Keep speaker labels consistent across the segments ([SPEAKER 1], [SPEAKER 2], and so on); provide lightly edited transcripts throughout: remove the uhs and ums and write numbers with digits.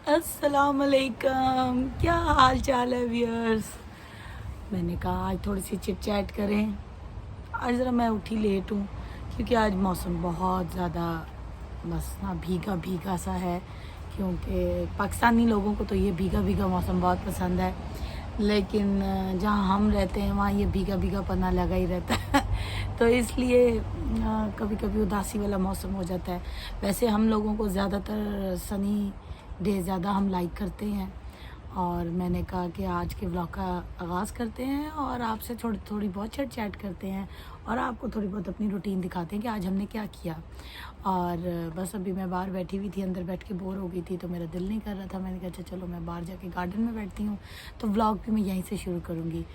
[SPEAKER 1] अस्सलाम वालेकुम, क्या हाल चाल है व्यूअर्स। मैंने कहा आज थोड़ी सी चिट चैट करें। आज ज़रा मैं उठी लेट हूँ क्योंकि आज मौसम बहुत ज़्यादा बस ना भीगा भीगा सा है, क्योंकि पाकिस्तानी लोगों को तो ये भीगा भीगा मौसम बहुत पसंद है, लेकिन जहाँ हम रहते हैं वहाँ ये भीगा भीगा पना लगा ही रहता है तो इसलिए कभी कभी उदासी वाला मौसम हो जाता है। वैसे हम लोगों को ज़्यादातर सनी डे ज़्यादा हम लाइक करते हैं, और मैंने कहा कि आज के व्लॉग का आगाज़ करते हैं और आपसे थोड़ी थोड़ी बहुत चैट चैट करते हैं और आपको थोड़ी बहुत अपनी रूटीन दिखाते हैं कि आज हमने क्या किया। और बस अभी मैं बाहर बैठी हुई थी, अंदर बैठ के बोर हो गई थी तो मेरा दिल नहीं कर रहा था। मैंने कहा अच्छा चलो मैं बाहर जाके गार्डन में बैठती हूँ, तो व्लॉग भी मैं यहीं से शुरू करूँगी।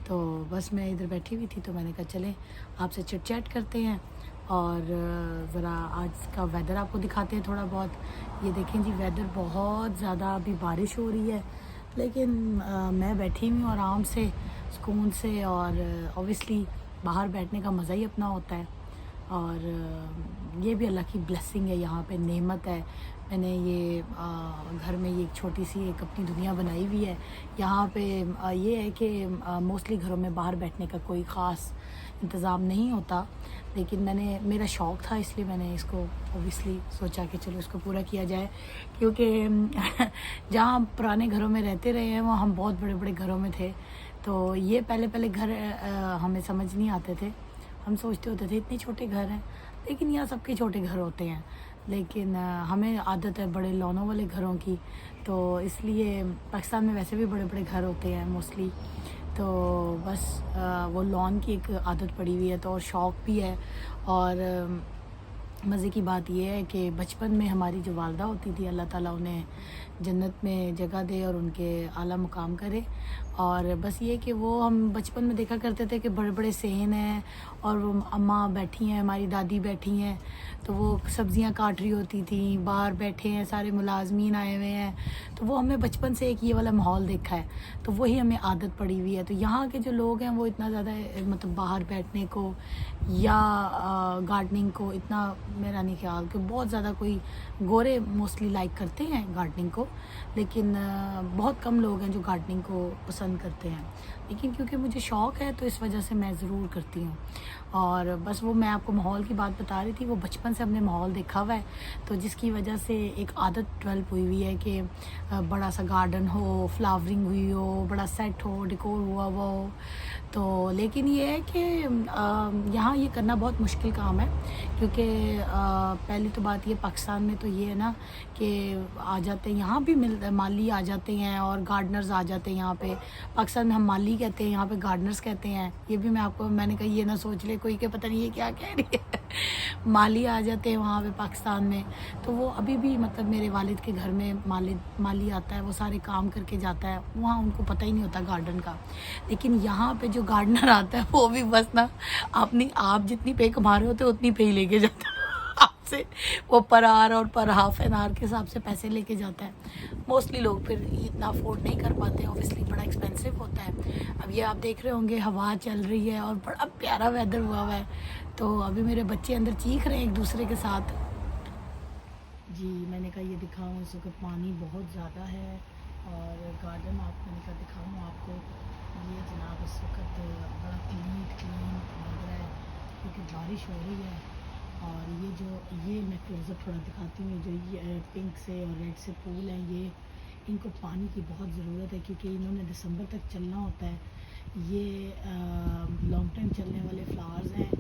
[SPEAKER 1] तो बस मैं इधर बैठी हुई थी तो मैंने कहा चलें आपसे चिट चैट करते हैं और ज़रा आज का वेदर आपको दिखाते हैं थोड़ा बहुत। ये देखें जी, वेदर बहुत ज़्यादा अभी बारिश हो रही है, लेकिन मैं बैठी हुई हूँ आराम से सुकून से, और ऑब्वियसली बाहर बैठने का मज़ा ही अपना होता है। और ये भी अल्लाह की ब्लेसिंग है, यहाँ पे नेमत है। मैंने ये घर में ये एक छोटी सी एक अपनी दुनिया बनाई हुई है। यहाँ पे ये है कि मोस्टली घरों में बाहर बैठने का कोई ख़ास इंतज़ाम नहीं होता, लेकिन मेरा शौक़ था इसलिए मैंने इसको ओबियसली सोचा कि चलो इसको पूरा किया जाए। क्योंकि जहाँ हम पुराने घरों में रहते रहे हैं वहाँ हम बहुत बड़े बड़े घरों में थे, तो ये पहले पहले घर हमें समझ नहीं आते थे। हम सोचते होते थे इतने छोटे घर हैं, लेकिन यहाँ सबके छोटे घर होते हैं। लेकिन हमें आदत है बड़े लॉनों वाले घरों की, तो इसलिए पाकिस्तान में वैसे भी बड़े बड़े घर होते हैं मोस्टली। तो बस वो लॉन की एक आदत पड़ी हुई है, तो और शौक़ भी है। और मज़े की बात यह है कि बचपन में हमारी जो वालदा होती थी, अल्लाह ताला उन्हें जन्नत में जगह दे और उनके आला मुकाम करे। और बस ये कि वो हम बचपन में देखा करते थे कि बड़े बड़े सहन हैं और वो अम्मा बैठी हैं, हमारी दादी बैठी हैं, तो वो सब्ज़ियां काट रही होती थी, बाहर बैठे हैं सारे मुलाजमीन आए हुए हैं। तो वो हमने बचपन से एक ये वाला माहौल देखा है, तो वही हमें आदत पड़ी हुई है। तो यहाँ के जो लोग हैं वो इतना ज़्यादा मतलब बाहर बैठने को या गार्डनिंग को इतना मेरा नहीं ख्याल कि बहुत ज़्यादा कोई गोरे मोस्टली लाइक करते हैं गार्डनिंग को, लेकिन बहुत कम लोग हैं जो गार्डनिंग को पसंद करते हैं। लेकिन क्योंकि मुझे शौक़ है तो इस वजह से मैं ज़रूर करती हूँ। और बस वो मैं आपको माहौल की बात बता रही थी, वो बचपन से हमने माहौल देखा हुआ है, तो जिसकी वजह से एक आदत डेवलप हुई हुई है कि बड़ा सा गार्डन हो, फ्लावरिंग हुई हो, बड़ा सेट हो, डेकोर हुआ हुआ हो। तो लेकिन ये है कि यहाँ ये करना बहुत मुश्किल काम है, क्योंकि पहली तो बात ये पाकिस्तान में तो ये है ना कि आ जाते हैं यहाँ भी माली आ जाते हैं और गार्डनर्स आ जाते हैं यहाँ पे। पाकिस्तान में हम माली कहते हैं, यहाँ पे गार्डनर्स कहते हैं। ये भी मैंने कहा ये ना सोच ले कोई कि पता नहीं ये क्या कह रही है माली आ जाते हैं वहाँ पे पाकिस्तान में। तो वो अभी भी मतलब मेरे वालिद के घर में माली आता है, वो सारे काम करके जाता है, वहाँ उनको पता ही नहीं होता गार्डन का। लेकिन यहाँ पे जो गार्डनर आता है वो भी बस ना अपनी आप जितनी पे कमा रहे होते उतनी पे ही लेके जाता है आपसे। वो पर आवर और पर हाफ एन आवर के हिसाब से पैसे लेके जाता है। मोस्टली लोग फिर इतना अफोर्ड नहीं कर पाते, ऑब्वियसली बड़ा एक्सपेंसिव होता है। अब ये आप देख रहे होंगे हवा चल रही है और बड़ा प्यारा वेदर हुआ है, तो अभी मेरे बच्चे अंदर चीख रहे हैं एक दूसरे के साथ। जी मैंने कहा ये दिखाऊँ, इस वक्त पानी बहुत ज़्यादा है और गार्डन मैंने कहा दिखाऊँ आपको। ये जनाब इस वक्त बड़ा क्लीन लग रहा है क्योंकि बारिश हो रही है। और ये मैं क्लोज़अप थोड़ा दिखाती हूँ, जो ये पिंक से और रेड से फूल हैं, ये इनको पानी की बहुत ज़रूरत है क्योंकि इन्होंने दिसंबर तक चलना होता है। ये लॉन्ग टाइम चलने वाले फ्लावर्स हैं,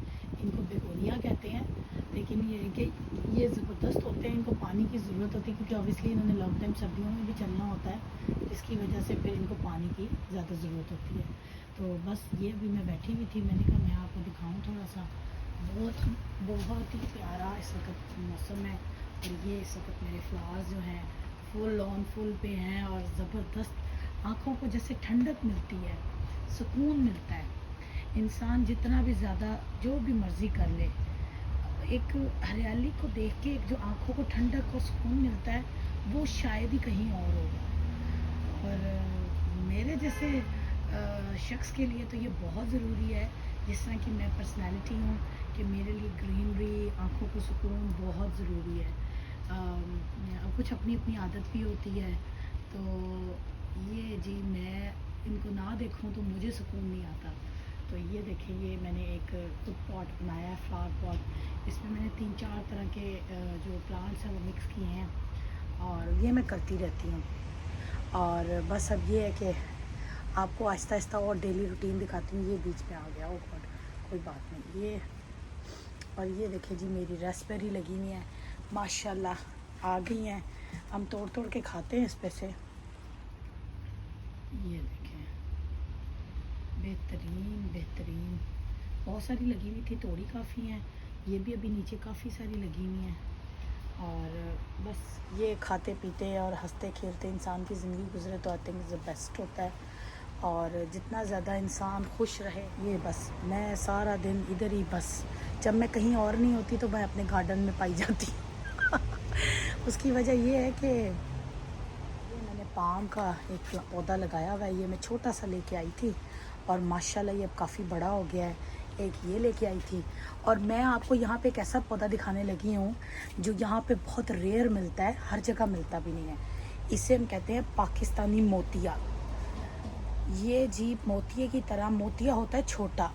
[SPEAKER 1] इनको बेगोनिया कहते हैं। लेकिन ये है कि ये ज़बरदस्त होते हैं, इनको पानी की ज़रूरत होती है क्योंकि ऑब्वियसली इन्होंने लॉन्ग टाइम सर्दियों में भी चलना होता है, इसकी वजह से फिर इनको पानी की ज़्यादा ज़रूरत होती है। तो बस ये भी मैं बैठी हुई थी, मैंने कहा मैं आपको दिखाऊँ थोड़ा सा। बहुत ही प्यारा इस वक्त मौसम है, और ये इस वक्त मेरे फ्लावर्स जो हैं फुल ऑन फुल पे हैं और ज़बरदस्त आँखों को जैसे ठंडक मिलती है, सुकून मिलता है। इंसान जितना भी ज़्यादा जो भी मर्ज़ी कर ले, एक हरियाली को देख के एक जो आँखों को ठंडक और सुकून मिलता है वो शायद ही कहीं और होगा। और मेरे जैसे शख्स के लिए तो ये बहुत ज़रूरी है, जिस तरह की मैं पर्सनैलिटी हूँ, कि मेरे लिए ग्रीनरी, आँखों को सुकून बहुत ज़रूरी है। कुछ अपनी अपनी आदत भी होती है। तो ये जी मैं इनको ना देखूं तो मुझे सुकून नहीं आता। तो ये देखिए, ये मैंने एक खुद पॉट बनाया है, फ्लावर पॉट। इसमें मैंने 3-4 तरह के जो प्लांट्स हैं वो मिक्स किए हैं, और ये मैं करती रहती हूँ। और बस अब ये है कि आपको आहिस्ता आहिस्ता और डेली रूटीन दिखाती हूँ। ये बीच में आ गया, ओ गॉड, कोई बात नहीं। ये और ये देखिए जी, मेरी रास्पबेरी लगी हुई है, माशाल्लाह आ गई हैं। हम तोड़ तोड़ के खाते हैं इस पे से। ये देखें, बेहतरीन बेहतरीन, बहुत सारी लगी हुई थी, तोड़ी काफ़ी हैं। ये भी अभी नीचे काफ़ी सारी लगी हुई हैं। और बस ये खाते पीते और हंसते खेलते इंसान की ज़िंदगी गुजरे तो आई थिंक द बेस्ट होता है। और जितना ज़्यादा इंसान खुश रहे, ये बस मैं सारा दिन इधर ही, बस जब मैं कहीं और नहीं होती तो मैं अपने गार्डन में पाई जाती उसकी वजह ये है कि ये मैंने पाम का एक पौधा लगाया हुआ है। ये मैं छोटा सा लेके आई थी और माशाल्लाह ये अब काफ़ी बड़ा हो गया है। एक ये लेके आई थी, और मैं आपको यहाँ पे एक ऐसा पौधा दिखाने लगी हूँ जो यहाँ पे बहुत रेयर मिलता है, हर जगह मिलता भी नहीं है। इसे हम कहते हैं पाकिस्तानी मोतिया। ये जी मोतिये की तरह, मोतिया होता है छोटा,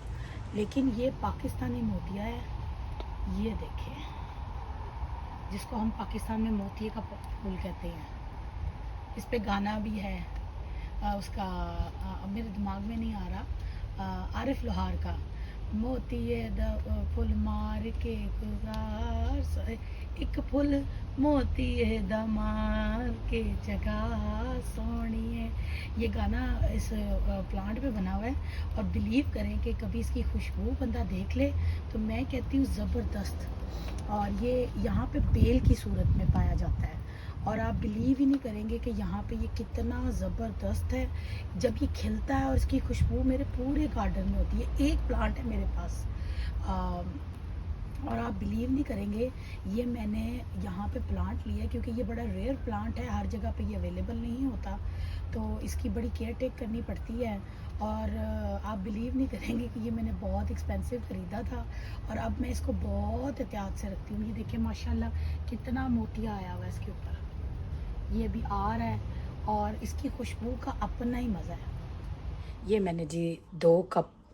[SPEAKER 1] लेकिन ये पाकिस्तानी मोतिया है। ये देखें, जिसको हम पाकिस्तान में मोतिये का फूल कहते हैं। इस पे गाना भी है उसका, मेरे दिमाग में नहीं आ रहा, आरिफ लोहार का, मोतिये द फुल मार के गुजार, एक फुल मोतिये द मार के जगह सोनिए। ये गाना इस प्लांट पे बना हुआ है, और बिलीव करें कि कभी इसकी खुशबू बंदा देख ले तो मैं कहती हूँ ज़बरदस्त। और ये यहाँ पे बेल की सूरत में पाया जाता है, और आप बिलीव ही नहीं करेंगे कि यहाँ पे ये कितना ज़बरदस्त है। जब ये खिलता है और इसकी खुशबू मेरे पूरे गार्डन में होती है। एक प्लांट है मेरे पास, और आप बिलीव नहीं करेंगे, ये मैंने यहाँ पे प्लांट लिया क्योंकि ये बड़ा रेयर प्लांट है, हर जगह पे ये अवेलेबल नहीं होता, तो इसकी बड़ी केयर टेक करनी पड़ती है। और आप बिलीव नहीं करेंगे कि ये मैंने बहुत एक्सपेंसिव ख़रीदा था, और अब मैं इसको बहुत एहतियात से रखती हूँ। ये देखिए माशाल्लाह कितना मोतिया आया हुआ है इसके ऊपर, ये भी आ रहा है, और इसकी खुशबू का अपना ही मज़ा है। ये मैंने जी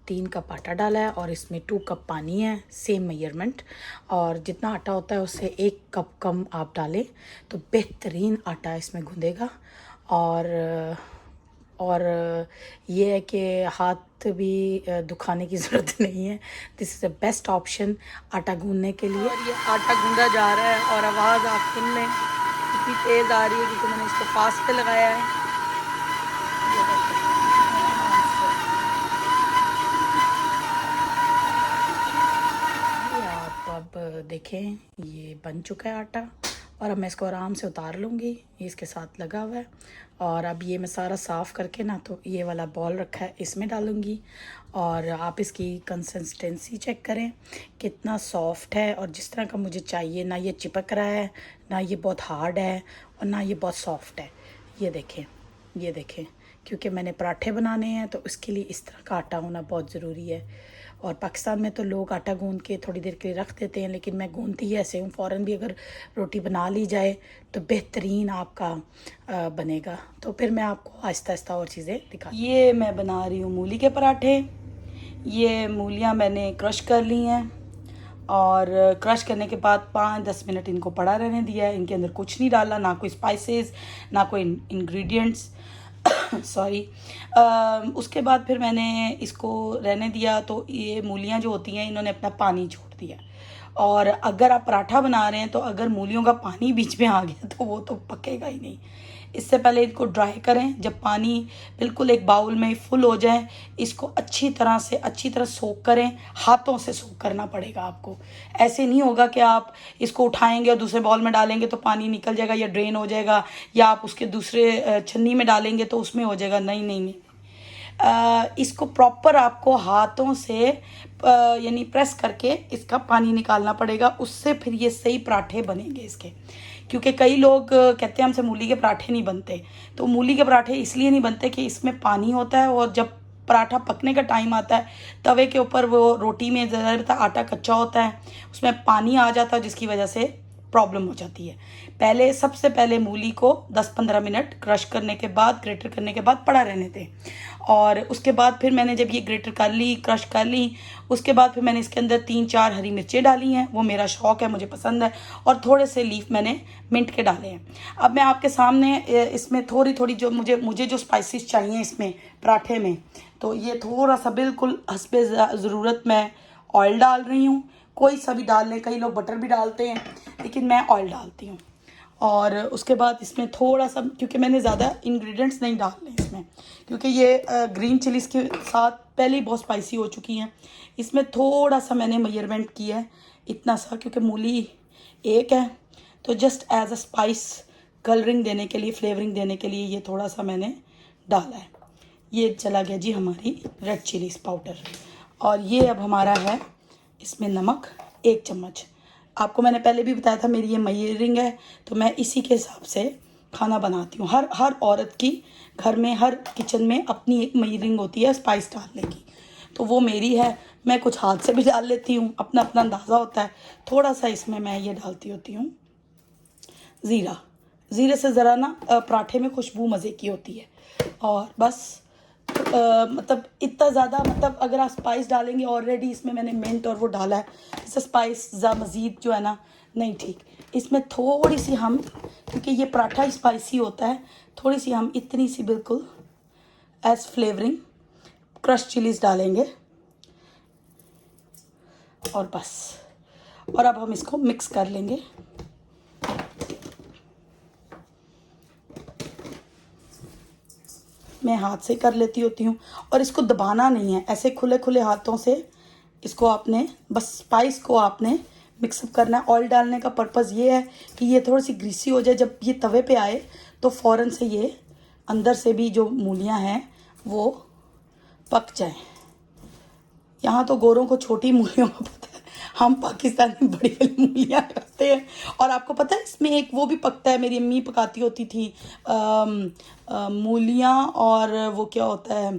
[SPEAKER 1] 3 कप आटा डाला है, और इसमें 2 कप पानी है, सेम मेजरमेंट। और जितना आटा होता है उससे 1 कप कम आप डालें तो बेहतरीन आटा इसमें गूंदेगा। और ये है कि हाथ भी दुखाने की ज़रूरत नहीं है। This is the best option आटा गूंदने के लिए। और ये आटा गूंदा जा रहा है, और आवाज़ आप सुन लें कितनी तेज़ आ रही है, क्योंकि मैंने इसको फास्ट पे लगाया है। अब देखें, ये बन चुका है आटा, और अब मैं इसको आराम से उतार लूँगी। ये इसके साथ लगा हुआ है, और अब ये मैं सारा साफ़ करके ना, तो ये वाला बॉल रखा है इसमें डालूँगी। और आप इसकी कंसिस्टेंसी चेक करें कितना सॉफ्ट है, और जिस तरह का मुझे चाहिए, ना ये चिपक रहा है, ना ये बहुत हार्ड है, और ना ये बहुत सॉफ्ट है। ये देखें, ये देखें, क्योंकि मैंने पराठे बनाने हैं तो उसके लिए इस तरह का आटा होना बहुत ज़रूरी है। और पाकिस्तान में तो लोग आटा गूंद के थोड़ी देर के लिए रख देते हैं, लेकिन मैं गूंदती ही ऐसे हूँ। फ़ौरन भी अगर रोटी बना ली जाए तो बेहतरीन आपका बनेगा। तो फिर मैं आपको आहिस्ता आहिस्ता और चीज़ें दिखा। ये मैं बना रही हूँ मूली के पराठे। ये मूलियाँ मैंने क्रश कर ली हैं, और क्रश करने के बाद 5-10 मिनट इनको पड़ा रहने दिया है। इनके अंदर कुछ नहीं डाला, ना कोई स्पाइसेस, ना कोई इंग्रेडिएंट्स सॉरी। उसके बाद फिर मैंने इसको रहने दिया, तो ये मूलियाँ जो होती हैं इन्होंने अपना पानी छोड़ दिया। और अगर आप पराठा बना रहे हैं तो अगर मूलियों का पानी बीच में आ गया तो वो तो पकेगा ही नहीं। इससे पहले इनको ड्राई करें। जब पानी बिल्कुल एक बाउल में फुल हो जाए, इसको अच्छी तरह सोक करें। हाथों से सोक करना पड़ेगा आपको। ऐसे नहीं होगा कि आप इसको उठाएंगे और दूसरे बाउल में डालेंगे तो पानी निकल जाएगा या ड्रेन हो जाएगा, या आप उसके दूसरे छन्नी में डालेंगे तो उसमें हो जाएगा। नहीं नहीं नहीं, इसको प्रॉपर आपको हाथों से यानी प्रेस करके इसका पानी निकालना पड़ेगा। उससे फिर ये सही पराठे बनेंगे इसके। क्योंकि कई लोग कहते हैं हमसे मूली के पराठे नहीं बनते, तो मूली के पराठे इसलिए नहीं बनते कि इसमें पानी होता है, और जब पराठा पकने का टाइम आता है तवे के ऊपर वो रोटी में ज़्यादा आटा कच्चा होता है, उसमें पानी आ जाता है, जिसकी वजह से प्रॉब्लम हो जाती है। पहले सबसे पहले मूली को 10-15 मिनट क्रश करने के बाद, ग्रेटर करने के बाद पड़ा रहने दें, और उसके बाद फिर मैंने जब ये ग्रेटर कर ली, क्रश कर ली, उसके बाद फिर मैंने इसके अंदर 3-4 हरी मिर्चें डाली हैं, वो मेरा शौक़ है, मुझे पसंद है, और थोड़े से लीफ मैंने मिंट के डाले हैं। अब मैं आपके सामने इसमें थोड़ी थोड़ी जो मुझे जो स्पाइसेस चाहिए इसमें पराठे में, तो ये थोड़ा सा बिल्कुल हस्बे ज़रूरत मैं ऑयल डाल रही हूँ। कोई सा भी डाल लें, कई लोग बटर भी डालते हैं, लेकिन मैं ऑयल डालती हूँ। और उसके बाद इसमें थोड़ा सा, क्योंकि मैंने ज़्यादा इंग्रेडिएंट्स नहीं डालने इसमें, क्योंकि ये ग्रीन चिलीज़ के साथ पहले ही बहुत स्पाइसी हो चुकी हैं। इसमें थोड़ा सा मैंने मेजरमेंट किया है, इतना सा, क्योंकि मूली एक है, तो just as a spice colouring देने के लिए, फ्लेवरिंग देने के लिए ये थोड़ा सा मैंने डाला है। ये चला गया जी हमारी रेड चिलीज़ पाउडर। और ये अब हमारा है इसमें नमक 1 चम्मच। आपको मैंने पहले भी बताया था मेरी ये मेजरिंग है, तो मैं इसी के हिसाब से खाना बनाती हूँ। हर औरत की घर में, हर किचन में अपनी एक मेजरिंग होती है स्पाइस डालने की, तो वो मेरी है। मैं कुछ हाथ से भी डाल लेती हूँ, अपना अपना अंदाज़ा होता है। थोड़ा सा इसमें मैं ये डालती होती हूँ ज़ीरा। ज़ीरे से ज़रा ना पराठे में खुशबू मज़े की होती है। और बस मतलब इतना ज़्यादा, मतलब अगर आप स्पाइस डालेंगे, ऑलरेडी इसमें मैंने मिंट और वो डाला है, इससे स्पाइस मज़ीद जो है ना नहीं ठीक। इसमें थोड़ी सी हम, क्योंकि ये पराठा स्पाइसी होता है, थोड़ी सी हम इतनी सी बिल्कुल एज फ्लेवरिंग क्रश चिलीज़ डालेंगे, और बस। और अब हम इसको मिक्स कर लेंगे। मैं हाथ से कर लेती होती हूँ, और इसको दबाना नहीं है, ऐसे खुले खुले हाथों से इसको आपने बस स्पाइस को आपने मिक्सअप करना है। ऑयल डालने का पर्पज़ ये है कि ये थोड़ी सी ग्रीसी हो जाए, जब ये तवे पे आए तो फ़ौरन से ये अंदर से भी जो मूलियाँ हैं वो पक जाएं। यहाँ तो गोरों को छोटी मूलियों का पता है, हम पाकिस्तानी बड़ी बड़ी मूलियाँ खाते हैं। और आपको पता है इसमें एक वो भी पकता है, मेरी अम्मी पकाती होती थी मूलियाँ, और वो क्या होता है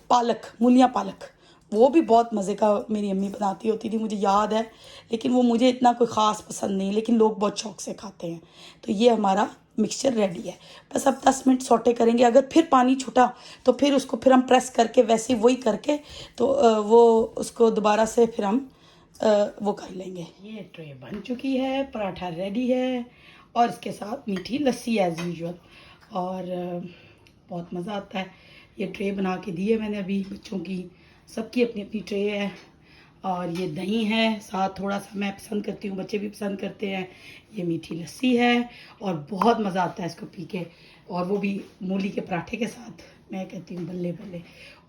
[SPEAKER 1] पालक, मूलियाँ पालक, वो भी बहुत मज़े का मेरी अम्मी बनाती होती थी, मुझे याद है। लेकिन वो मुझे इतना कोई ख़ास पसंद नहीं, लेकिन लोग बहुत शौक़ से खाते हैं। तो ये हमारा मिक्सचर रेडी है। बस अब 10 मिनट सौटे करेंगे। अगर फिर पानी छूटा तो फिर उसको फिर हम प्रेस करके, वैसे वही करके, तो वो उसको दोबारा से फिर हम वो कर लेंगे। ये ट्रे बन चुकी है, पराठा रेडी है, और इसके साथ मीठी लस्सी एज़ यूजुअल। और बहुत मज़ा आता है। ये ट्रे बना के दी है मैंने अभी बच्चों की, सबकी अपनी अपनी ट्रे है। और ये दही है, साथ थोड़ा सा मैं पसंद करती हूँ, बच्चे भी पसंद करते हैं। ये मीठी लस्सी है, और बहुत मज़ा आता है इसको पी के, और वो भी मूली के पराठे के साथ। मैं कहती हूँ बल्ले बल्ले।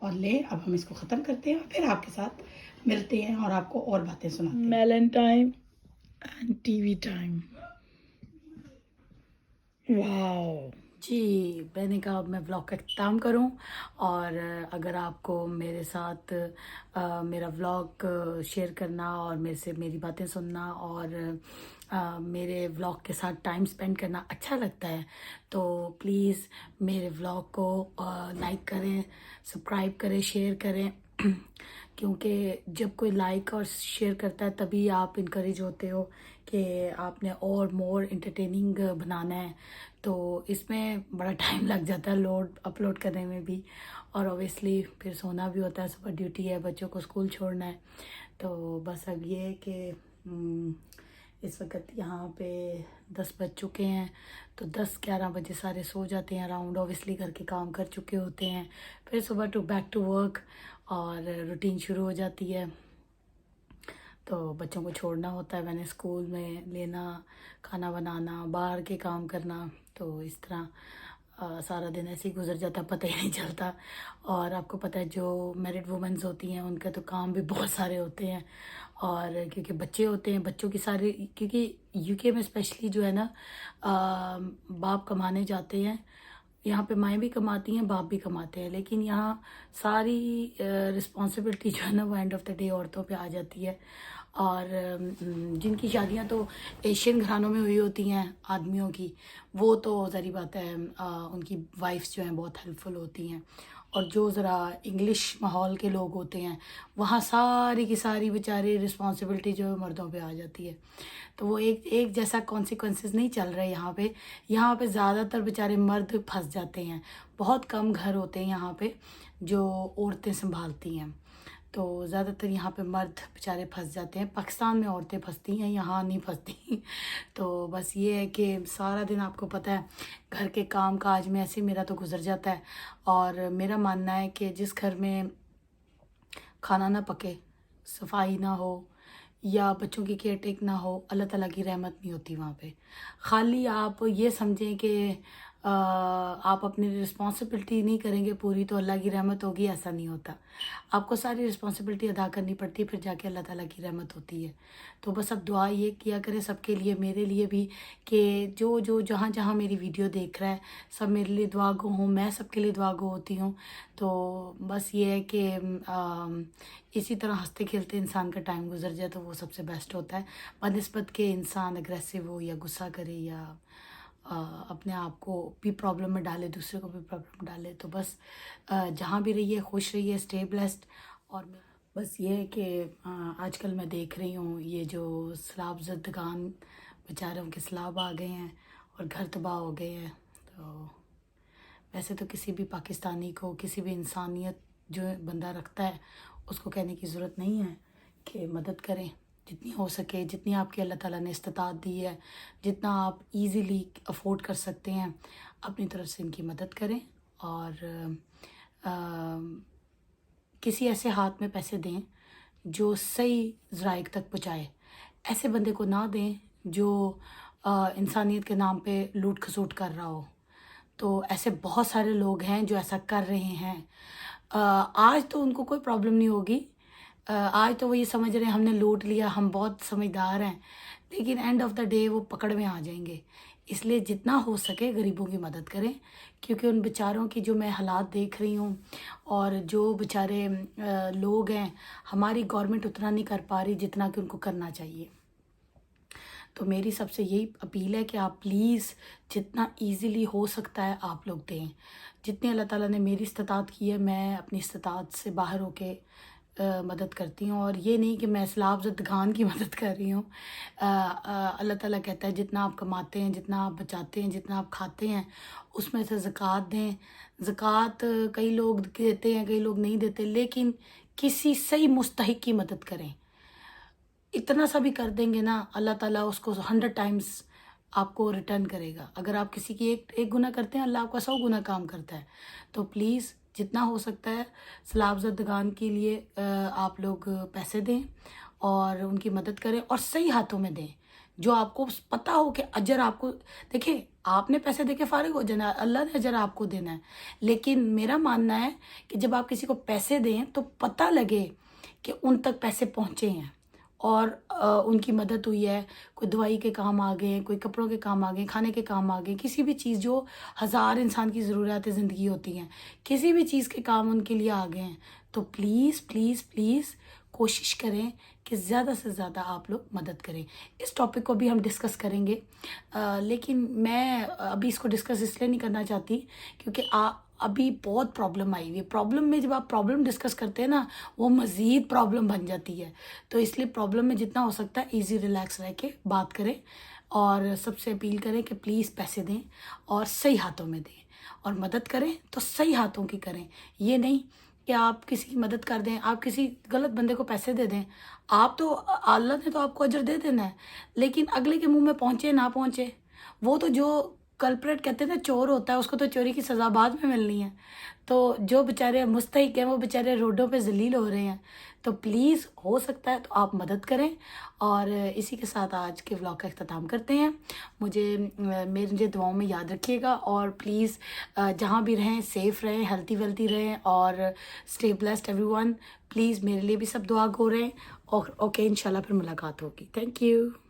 [SPEAKER 1] और ले, अब हम इसको ख़त्म करते हैं, और फिर आपके साथ मिलते हैं और आपको और बातें सुनाते हैं। Melon time and TV time. Wow जी, मैंने कहा अब मैं व्लॉग का अख्ताम करूं। और अगर आपको मेरे साथ मेरा व्लॉग शेयर करना, और मेरे से मेरी बातें सुनना, और मेरे व्लॉग के साथ टाइम स्पेंड करना अच्छा लगता है, तो प्लीज़ मेरे व्लॉग को लाइक करें, सब्सक्राइब करें, शेयर करें। क्योंकि जब कोई लाइक और शेयर करता है तभी आप इनकरेज होते हो कि आपने और मोर इंटरटेनिंग बनाना है। तो इसमें बड़ा टाइम लग जाता है अपलोड करने में भी, और ऑब्वियसली फिर सोना भी होता है, सुबह ड्यूटी है, बच्चों को स्कूल छोड़ना है। तो बस अब ये है कि इस वक्त यहाँ पे 10 बज चुके हैं, तो 10-11 बजे सारे सो जाते हैं अराउंड, ऑब्वियसली घर के काम कर चुके होते हैं। फिर सुबह बैक टू वर्क, और रूटीन शुरू हो जाती है। तो बच्चों को छोड़ना होता है, मैंने स्कूल में लेना, खाना बनाना, बाहर के काम करना, तो इस तरह सारा दिन ऐसे ही गुजर जाता, पता ही नहीं चलता। और आपको पता है जो मैरिड वुमेन्स होती हैं उनका तो काम भी बहुत सारे होते हैं, और क्योंकि बच्चे होते हैं, बच्चों की सारी, क्योंकि यूके में स्पेशली जो है ना बाप कमाने जाते हैं, यहाँ पे माएँ भी कमाती हैं, बाप भी कमाते हैं, लेकिन यहाँ सारी रिस्पॉन्सिबिलिटी जो है ना वो एंड ऑफ द डे औरतों पे आ जाती है। और जिनकी शादियां तो एशियन घरानों में हुई होती हैं आदमियों की, वो तो ज़ाहिर बात है उनकी वाइफ्स जो हैं बहुत हेल्पफुल होती हैं। और जो ज़रा इंग्लिश माहौल के लोग होते हैं वहाँ सारी की सारी बेचारी रिस्पॉन्सिबिलिटी जो है मर्दों पे आ जाती है। तो वो एक एक जैसा कॉन्सिक्वेंसेस नहीं चल रहे यहाँ पे। यहाँ पे ज़्यादातर बेचारे मर्द फंस जाते हैं। बहुत कम घर होते हैं यहाँ पे जो औरतें संभालती हैं। तो ज़्यादातर यहाँ पे मर्द बेचारे फंस जाते हैं। पाकिस्तान में औरतें फंसती हैं, यहाँ नहीं फंसती। तो बस ये है कि सारा दिन आपको पता है घर के काम काज में ऐसे मेरा तो गुजर जाता है। और मेरा मानना है कि जिस घर में खाना ना पके, सफाई ना हो या बच्चों की केयर टेक ना हो, अल्लाह ताला की रहमत नहीं होती वहाँ पे। खाली आप ये समझें कि आप अपनी रिस्पॉन्सिबिलिटी नहीं करेंगे पूरी तो अल्लाह की रहमत होगी, ऐसा नहीं होता। आपको सारी रिस्पॉन्सिबिलिटी अदा करनी पड़ती है, फिर जाके अल्लाह ताला की रहमत होती है। तो बस अब दुआ ये किया करें सबके लिए, मेरे लिए भी, कि जो जो जहाँ जहाँ मेरी वीडियो देख रहा है सब मेरे लिए दुआ गो हों, मैं सबके लिए दुआ गो होती हूँ। तो बस ये है कि इसी तरह हंसते खेलते इंसान का टाइम गुजर जाए तो वो सबसे बेस्ट होता है, बनिस्बत के इंसान अग्रेसिव हो या गुस्सा करे या अपने आप को भी प्रॉब्लम में डाले, दूसरे को भी प्रॉब्लम में डाले। तो बस जहाँ भी रहिए खुश रहिए, स्टे ब्लेस्ड। और बस ये है कि आजकल मैं देख रही हूँ ये जो सैलाब ज़दगान बेचारों के सैलाब आ गए हैं और घर तबाह हो गए हैं। तो वैसे तो किसी भी पाकिस्तानी को, किसी भी इंसानियत जो बंदा रखता है उसको कहने की ज़रूरत नहीं है कि मदद करें। जितनी हो सके, जितनी आपकी अल्लाह ताला ने इस्तिताअत दी है, जितना आप इजीली अफोर्ड कर सकते हैं, अपनी तरफ से इनकी मदद करें। और किसी ऐसे हाथ में पैसे दें जो सही ज़राइक तक पहुँचाए। ऐसे बंदे को ना दें जो इंसानियत के नाम पे लूट खसूट कर रहा हो। तो ऐसे बहुत सारे लोग हैं जो ऐसा कर रहे हैं। आज तो उनको कोई प्रॉब्लम नहीं होगी, आज तो वो ये समझ रहे हैं हमने लूट लिया, हम बहुत समझदार हैं, लेकिन एंड ऑफ द डे वो पकड़ में आ जाएंगे। इसलिए जितना हो सके गरीबों की मदद करें, क्योंकि उन बेचारों की जो मैं हालात देख रही हूँ और जो बेचारे लोग हैं, हमारी गवर्नमेंट उतना नहीं कर पा रही जितना कि उनको करना चाहिए। तो मेरी सबसे यही अपील है कि आप प्लीज़ जितना इजीली हो सकता है आप लोग दें। जितनी अल्लाह ताला ने मेरी इस्तिताअत की है, मैं अपनी इस्तिताअत से बाहर होके मदद करती हूँ। और ये नहीं कि मैं सैलाब ज़दगान की मदद कर रही हूँ। अल्लाह ताला कहता है जितना आप कमाते हैं, जितना आप बचाते हैं, जितना आप खाते हैं, उसमें से ज़कात दें। ज़कात कई लोग देते हैं, कई लोग नहीं देते, लेकिन किसी सही मुस्तहिक की मदद करें। इतना सा भी कर देंगे ना, अल्लाह ताला उसको 100 टाइम्स आपको रिटर्न करेगा। अगर आप किसी की एक गुना करते हैं, अल्लाह आपका 100 गुना काम करता है। तो प्लीज़ जितना हो सकता है सैलाब ज़दगान के लिए आप लोग पैसे दें और उनकी मदद करें, और सही हाथों में दें जो आपको पता हो कि अजर आपको, देखिए आपने पैसे देके फ़ारिग हो जाना, अल्लाह ने अजर आपको देना है। लेकिन मेरा मानना है कि जब आप किसी को पैसे दें तो पता लगे कि उन तक पैसे पहुँचे हैं और उनकी मदद हुई है। कोई दवाई के काम आ गए, कोई कपड़ों के काम आ गए, खाने के काम आ गए, किसी भी चीज़ जो हज़ार इंसान की ज़रूरियात ज़िंदगी होती हैं, किसी भी चीज़ के काम उनके लिए आ गए हैं। तो प्लीज़ प्लीज़ प्लीज़ कोशिश करें कि ज़्यादा से ज़्यादा आप लोग मदद करें। इस टॉपिक को भी हम डिस्कस करेंगे, लेकिन मैं अभी इसको डिस्कस इसलिए नहीं करना चाहती क्योंकि अभी बहुत प्रॉब्लम आई हुई है। प्रॉब्लम में जब आप प्रॉब्लम डिस्कस करते हैं ना, वो मज़ीद प्रॉब्लम बन जाती है। तो इसलिए प्रॉब्लम में जितना हो सकता है ईजी रिलैक्स रह के बात करें और सबसे अपील करें कि प्लीज़ पैसे दें और सही हाथों में दें, और मदद करें तो सही हाथों की करें। ये नहीं कि आप किसी की मदद कर दें, आप किसी गलत बंदे को पैसे दे दें। आप तो अल्लाह ने तो आपको अजर दे देना है, लेकिन अगले के मुंह में पहुँचे ना पहुँचे, वो तो जो कल्प्रेट कहते हैं ना, चोर होता है, उसको तो चोरी की सज़ा बाद में मिलनी है। तो जो बेचारे मुस्तहिक हैं वो बेचारे रोडों पे ज़लील हो रहे हैं। तो प्लीज़ हो सकता है तो आप मदद करें। और इसी के साथ आज के व्लॉग का इख्तिताम करते हैं। मेरे दुआओं में याद रखिएगा, और प्लीज़ जहाँ भी रहें सेफ़ रहें, हेल्थी वेल्थी रहें, और स्टे ब्लेस्ड एवरीवन। प्लीज़ मेरे लिए भी सब दुआ गो रहें। और ओके, इंशाल्लाह फिर मुलाकात होगी। Thank you.